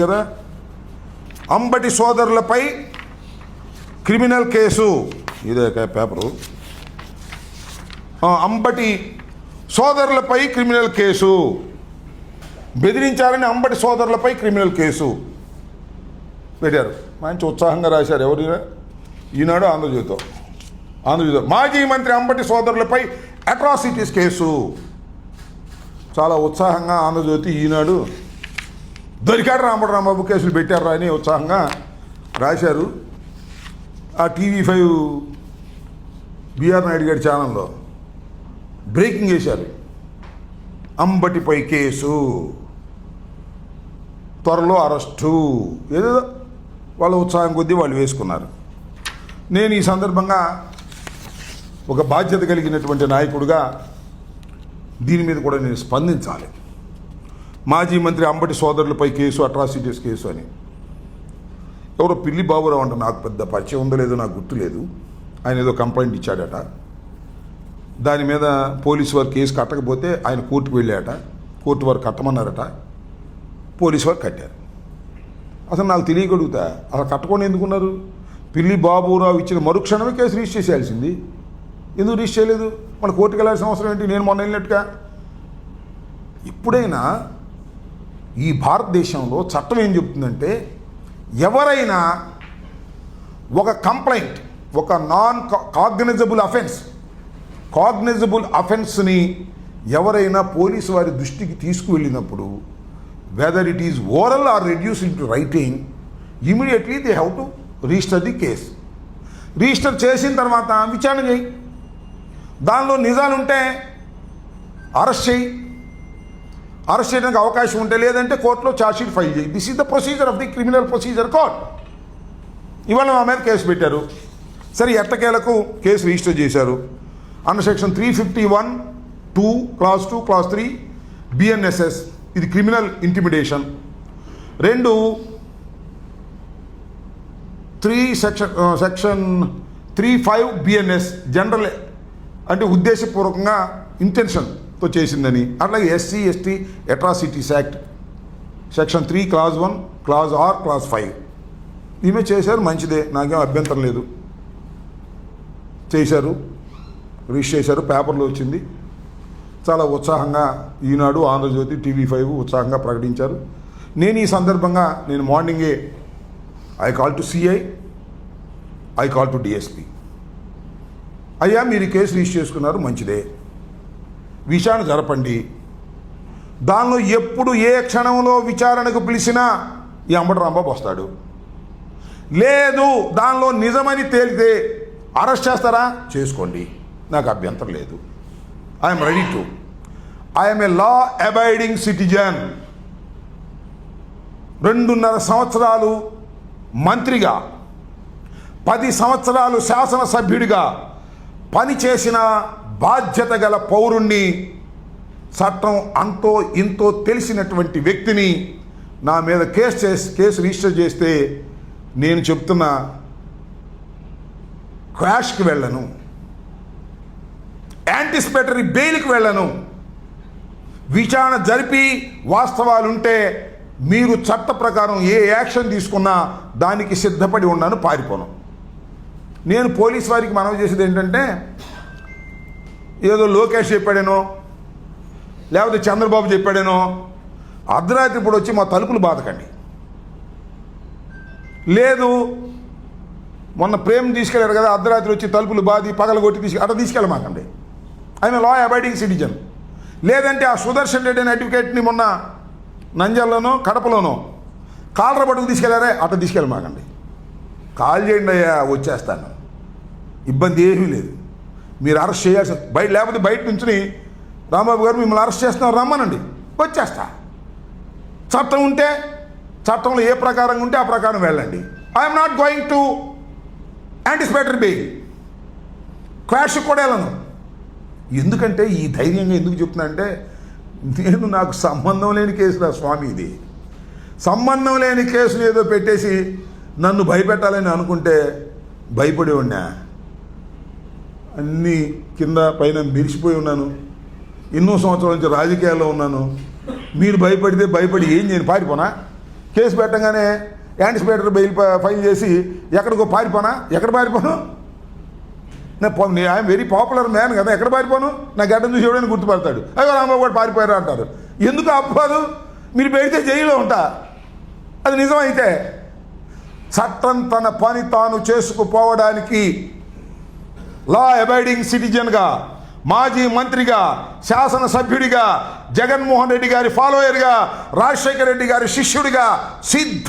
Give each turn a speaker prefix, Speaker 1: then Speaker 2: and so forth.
Speaker 1: కదా, అంబటి సోదరులపై criminal case. ఇదే పేపరు. అంబటి సోదరులపై క్రిమినల్ కేసు, బెదిరించారని అంబటి సోదరులపై క్రిమినల్ కేసు పెట్టారు. మంచి ఉత్సాహంగా రాశారు. ఎవరు? ఈనాడు, ఆంధ్రజ్యోతి. మాజీ మంత్రి అంబటి సోదరులపై అట్రాసిటీస్ కేసు. చాలా ఉత్సాహంగా ఆంధ్రజ్యోతి, ఈనాడు దొరికాడు రాంబాబు కేసులు పెట్టారా అని ఉత్సాహంగా రాశారు. ఆ TV5 బిఆర్ నాయుడు గారి ఛానల్లో బ్రేకింగ్ వేశారు. అంబటిపై కేసు, త్వరలో అరెస్టు. ఏదో వాళ్ళ ఉత్సాహం కొద్దీ వాళ్ళు వేసుకున్నారు. నేను ఈ సందర్భంగా ఒక బాధ్యత కలిగినటువంటి నాయకుడిగా దీని మీద కూడా నేను స్పందించాలి. మాజీ మంత్రి అంబటి సోదరులపై కేసు, అట్రాసిటీస్ కేసు అని. ఎవరో పిల్లి బాబురావు అంట, నాకు పెద్ద పరిచయం ఉందో లేదో నాకు గుర్తులేదు. ఆయన ఏదో కంప్లైంట్ ఇచ్చాడట. దాని మీద పోలీసు వారు కేసు కట్టకపోతే ఆయన కోర్టుకు వెళ్ళాట. కోర్టు వారు కట్టమన్నారట. పోలీసు వారు కట్టారు. అసలు నాకు తెలియగలుగుతా, అసలు కట్టకుండా ఎందుకున్నారు? పిల్లి బాబురావు ఇచ్చిన మరుక్షణమే కేసు రిజిస్టర్ చేయాల్సింది. ఎందుకు రిజిస్టర్ చేయలేదు? మన కోర్టుకు వెళ్ళాల్సిన అవసరం ఏంటి? నేను మొన్న వెళ్ళినట్టుగా. ఇప్పుడైనా ఈ భారతదేశంలో చట్టం ఏం చెప్తుందంటే, ఎవరైనా ఒక కంప్లైంట్, ఒక నాన్ కాగ్నిజబుల్ అఫెన్స్ని ఎవరైనా పోలీసు వారి దృష్టికి తీసుకువెళ్ళినప్పుడు, whether it is oral or reduce in to writing, immediately they have to register the case. Register చేసిన తర్వాత విచారణ చేయి. దానిలో నిజాలుంటే అరెస్ట్ చేయి. అరెస్ట్ చేయడానికి అవకాశం ఉంటే, లేదంటే కోర్టులో ఛార్జ్షీట్ ఫైల్ చేయి. This is the procedure of the criminal procedure court. ఇవాళ మా మీద కేసు పెట్టారు. సరే, ఎట్టకేలకు కేసు రిజిస్టర్ చేశారు. Under section 351(2) class 2 class 3 BNSS. ఇది criminal intimidation. 2 section 35 BNS general, అంటే ఉద్దేశపూర్వకంగా ఇంటెన్షన్తో చేసిందని. అట్లాగే SC/ST atrocities act section 3 class 1 class R class 5 ఈమె చేశారు. మంచిదే, నాకేం అభ్యంతరం లేదు. చేశారు, రిజిస్టర్ చేశారు, పేపర్లో వచ్చింది. చాలా ఉత్సాహంగా ఈనాడు, ఆంధ్రజ్యోతి, TV5 ఉత్సాహంగా ప్రకటించారు. నేను ఈ సందర్భంగా మార్నింగే I call to CI, I call to DSP. అయ్యా, మీరు ఈ కేసు రిజిస్టర్ చేసుకున్నారు, మంచిదే, విచారణ జరపండి. దానిలో ఎప్పుడు ఏ క్షణంలో విచారణకు పిలిచినా ఈ అంబటి రాంబాబు వస్తాడు. లేదు, దానిలో నిజమని తేలితే అరెస్ట్ చేస్తారా? చేసుకోండి, నాకు అభ్యంతరం లేదు. I'm ready to. I'm a law abiding citizen. 2.5 సంవత్సరాలు మంత్రిగా, 10 సంవత్సరాలు శాసనసభ్యుడిగా పనిచేసిన బాధ్యత గల పౌరుణ్ణి, చట్టం అంతో ఇంతో తెలిసినటువంటి వ్యక్తిని నా మీద కేసు రిజిస్టర్ చేస్తే నేను చెప్తున్నా, క్వాష్కి వెళ్ళను, యాంటిసిపేటరీ బెయిల్కి వెళ్ళను. విచారణ జరిపి వాస్తవాలుంటే మీరు చట్ట ప్రకారం ఏ యాక్షన్ తీసుకున్నా దానికి సిద్ధపడి ఉన్నాను, పారిపోను. నేను పోలీస్ వారికి మనవి చేసేది ఏంటంటే, ఏదో లోకేష్ చెప్పాడేనో, లేకపోతే చంద్రబాబు చెప్పాడేనో అర్ధరాత్రి ఇప్పుడు వచ్చి మా తలుపులు బాధకండి. లేదు, మొన్న ప్రేమ్ తీసుకెళ్ళారు కదా, అర్ధరాత్రి వచ్చి తలుపులు బాది పగలగొట్టి అట్లా తీసుకెళ్ళమాకండి. I'm a law abiding citizen. లేదంటే ఆ సుదర్శన్ రెడ్డి అనే అడ్వకేట్ని మొన్న నంద్యాలలోనో కడపలోనో కాలర పట్టుకు తీసుకెళ్లారే, అట్లా తీసుకెళ్ళమాకండి. కాల్ చేయండి అయ్యా, వచ్చేస్తాను, ఇబ్బంది ఏమీ లేదు. మీరు అరెస్ట్ చేయాల్సి లేకపోతే బయట నుంచి రాంబాబు గారు మిమ్మల్ని అరెస్ట్ చేస్తున్నారు, రమ్మనండి, వచ్చేస్తా. చట్టం ఉంటే చట్టంలో ఏ ప్రకారంగా ఉంటే ఆ ప్రకారం వెళ్ళండి. I'm not going to anticipatory bail. Quash కూడా వెళ్ళను. ఎందుకంటే ఈ ధైర్యంగా ఎందుకు చెప్తున్నా అంటే, నాకు సంబంధం లేని కేసురా స్వామి, ఇది సంబంధం లేని కేసులు ఏదో పెట్టేసి నన్ను భయపెట్టాలని అనుకుంటే భయపడి ఉన్నా. అన్నీ కింద పైన మిరిసిపోయి ఉన్నాను. ఎన్నో సంవత్సరాల నుంచి రాజకీయాల్లో ఉన్నాను. మీరు భయపడితే భయపడి ఏం చేయను, పారిపోనా? కేసు పెట్టగానే యాంటిసిపేటరీ బెయిల్ ఫైల్ చేసి ఎక్కడికో పారిపోనా? ఎక్కడ పారిపోను? ఐఎమ్ వెరీ పాపులర్ మ్యాన్ కదా, ఎక్కడ పారిపోను? నా గడ్డను చూసి ఎవడని గుర్తుపడతాడు. అయ్యో రాంబాబు కూడా పారిపోయారు అంటారు. ఎందుకు అప్పదు? మీరు పెడితే జైల్లో ఉంటా. అది నిజమైతే చట్టం తన పని తాను చేసుకుపోవడానికి లా అబైడింగ్ సిటిజన్గా, మాజీ మంత్రిగా, శాసనసభ్యుడిగా, జగన్మోహన్ రెడ్డి గారి ఫాలోయర్గా, రాజశేఖర రెడ్డి గారి శిష్యుడిగా సిద్ధ